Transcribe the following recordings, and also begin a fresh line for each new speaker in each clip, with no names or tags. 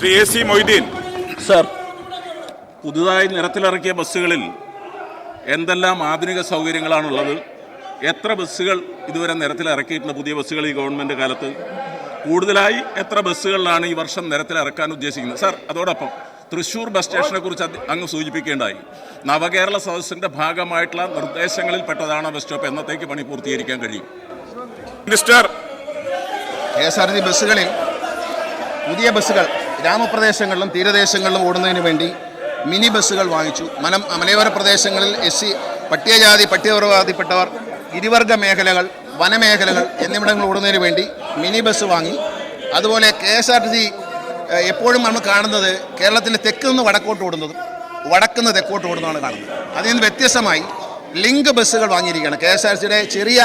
Shri AC Moideen
sir,
പുതുതായി നിരത്തിലിറക്കിയ ബസ്സുകളിൽ എന്തെല്ലാം ആധുനിക സൗകര്യങ്ങളാണുള്ളത്? എത്ര ബസ്സുകൾ ഇതുവരെ നിരത്തിലിറക്കിയിട്ടുണ്ട്? പുതിയ ബസ്സുകൾ ഈ ഗവൺമെൻറ് കാലത്ത് കൂടുതലായി എത്ര ബസ്സുകളിലാണ് ഈ വർഷം നിരത്തിലിറക്കാൻ ഉദ്ദേശിക്കുന്നത്? സാർ, അതോടൊപ്പം തൃശ്ശൂർ ബസ് സ്റ്റേഷനെ കുറിച്ച് അങ്ങ് സൂചിപ്പിക്കേണ്ടായി. നവകേരള സദസ്സിൻ്റെ ഭാഗമായിട്ടുള്ള നിർദ്ദേശങ്ങളിൽ പെട്ടതാണ് ബസ് സ്റ്റോപ്പ്. എന്നത്തേക്ക് പണി പൂർത്തീകരിക്കാൻ കഴിയും? മിനിസ്റ്റർ,
KSRTC ബസ്സുകളിൽ പുതിയ ബസ്സുകൾ ഗ്രാമപ്രദേശങ്ങളിലും തീരദേശങ്ങളിലും ഓടുന്നതിന് വേണ്ടി മിനി ബസ്സുകൾ വാങ്ങിച്ചു. മലയോര പ്രദേശങ്ങളിൽ SC പട്ടികജാതി പട്ടികവർഗത്തിൽപ്പെട്ടവർ, ഗിരിവർഗ മേഖലകൾ, വനമേഖലകൾ എന്നിവിടങ്ങളിൽ ഓടുന്നതിന് വേണ്ടി മിനി ബസ് വാങ്ങി. അതുപോലെ KSRTC എപ്പോഴും നമ്മൾ കാണുന്നത് കേരളത്തിൻ്റെ തെക്ക് നിന്ന് വടക്കോട്ട് ഓടുന്നതും വടക്കുന്ന് തെക്കോട്ട് ഓടുന്നതാണ് കാണുന്നത്. അതിൽ നിന്ന് വ്യത്യസ്തമായി ലിങ്ക് ബസ്സുകൾ വാങ്ങിയിരിക്കുകയാണ്. KSRTCയുടെ ചെറിയ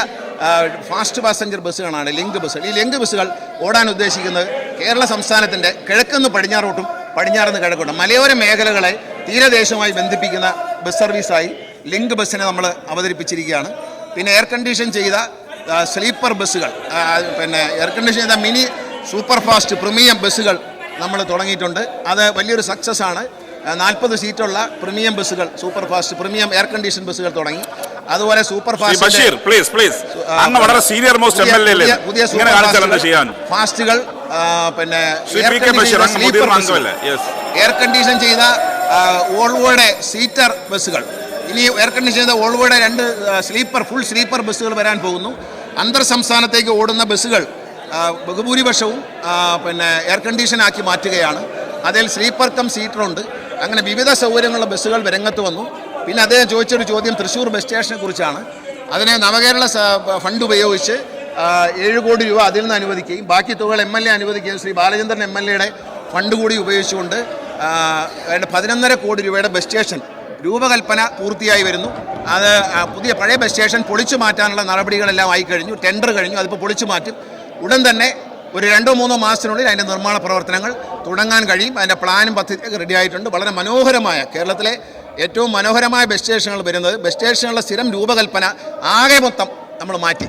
ഫാസ്റ്റ് പാസഞ്ചർ ബസ്സുകളാണ് ലിങ്ക് ബസ്സുകൾ. ഈ ലിങ്ക് ബസ്സുകൾ ഓടാൻ ഉദ്ദേശിക്കുന്നത് കേരള സംസ്ഥാനത്തിൻ്റെ കിഴക്കുനിന്ന് പടിഞ്ഞാറോട്ടും പടിഞ്ഞാറുനിന്ന് കിഴക്കോട്ടും മലയോര മേഖലകളെ തീരദേശവുമായി ബന്ധിപ്പിക്കുന്ന ബസ് സർവീസായി ലിങ്ക് ബസ്സിനെ നമ്മൾ അവതരിപ്പിച്ചിരിക്കുകയാണ്. പിന്നെ എയർ കണ്ടീഷൻ ചെയ്ത സ്ലീപ്പർ ബസ്സുകൾ, പിന്നെ എയർ കണ്ടീഷൻ ചെയ്ത മിനി സൂപ്പർ ഫാസ്റ്റ് പ്രീമിയം ബസ്സുകൾ നമ്മൾ തുടങ്ങിയിട്ടുണ്ട്. അത് വലിയൊരു സക്സസ് ആണ്. 40 സീറ്റുള്ള പ്രീമിയം ബസ്സുകൾ, super fast premium air condition ബസ്സുകൾ തുടങ്ങി. അതുപോലെ സൂപ്പർ ഫാസ്റ്റ് പുതിയ ഫാസ്റ്റുകൾ, പിന്നെ എയർ കണ്ടീഷൻ ചെയ്ത വോൾവോയുടെ സീറ്റർ ബസ്സുകൾ, ഇനി എയർ കണ്ടീഷൻ ചെയ്ത വോൾവോയുടെ 2 ഫുൾ സ്ലീപ്പർ ബസ്സുകൾ വരാൻ പോകുന്നു. അന്തർ സംസ്ഥാനത്തേക്ക് ഓടുന്ന ബസ്സുകൾ ബഹുഭൂരിപക്ഷവും പിന്നെ എയർ കണ്ടീഷനാക്കി മാറ്റുകയാണ്. അതിൽ സ്ലീപ്പർ കം സീറ്ററുണ്ട്. അങ്ങനെ വിവിധ സൗകര്യങ്ങളുള്ള ബസ്സുകൾ രംഗത്ത് വന്നു. പിന്നെ അദ്ദേഹം ചോദിച്ചൊരു ചോദ്യം തൃശ്ശൂർ ബസ് സ്റ്റേഷനെ കുറിച്ചാണ്. അതിനെ നവകേരള ഫണ്ട് ഉപയോഗിച്ച് 7 കോടി രൂപ അതിൽ നിന്ന് അനുവദിക്കുകയും ബാക്കി തുകകൾ MLA അനുവദിക്കുകയും ശ്രീ ബാലചന്ദ്രൻ MLAയുടെ ഫണ്ട് കൂടി ഉപയോഗിച്ചുകൊണ്ട് 11.5 കോടി രൂപയുടെ ബസ് സ്റ്റേഷൻ രൂപകൽപ്പന പൂർത്തിയായി വരുന്നു. അത് പഴയ ബസ് സ്റ്റേഷൻ പൊളിച്ചു മാറ്റാനുള്ള നടപടികളെല്ലാം ആയി കഴിഞ്ഞു. ടെൻഡർ കഴിഞ്ഞു. അതിപ്പോൾ പൊളിച്ചു മാറ്റും. ഉടൻ തന്നെ ഒരു 2-3 മാസത്തിനുള്ളിൽ അതിൻ്റെ നിർമ്മാണ പ്രവർത്തനങ്ങൾ തുടങ്ങാൻ കഴിയും. അതിൻ്റെ പ്ലാനും പദ്ധതിയൊക്കെ റെഡി ആയിട്ടുണ്ട്. വളരെ മനോഹരമായ, കേരളത്തിലെ ഏറ്റവും മനോഹരമായ ബസ് സ്റ്റേഷനുകൾ വരുന്നത്. ബസ് സ്റ്റേഷനുകളുടെ സ്ഥിരം രൂപകൽപ്പന ആകെ മൊത്തം നമ്മൾ മാറ്റി.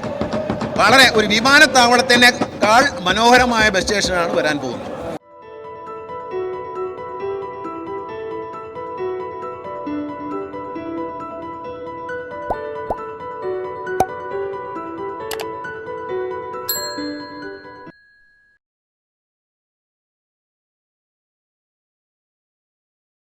വളരെ ഒരു വിമാനത്താവളത്തിനേക്കാൾ മനോഹരമായ ബസ് സ്റ്റേഷനാണ് വരാൻ പോകുന്നത്.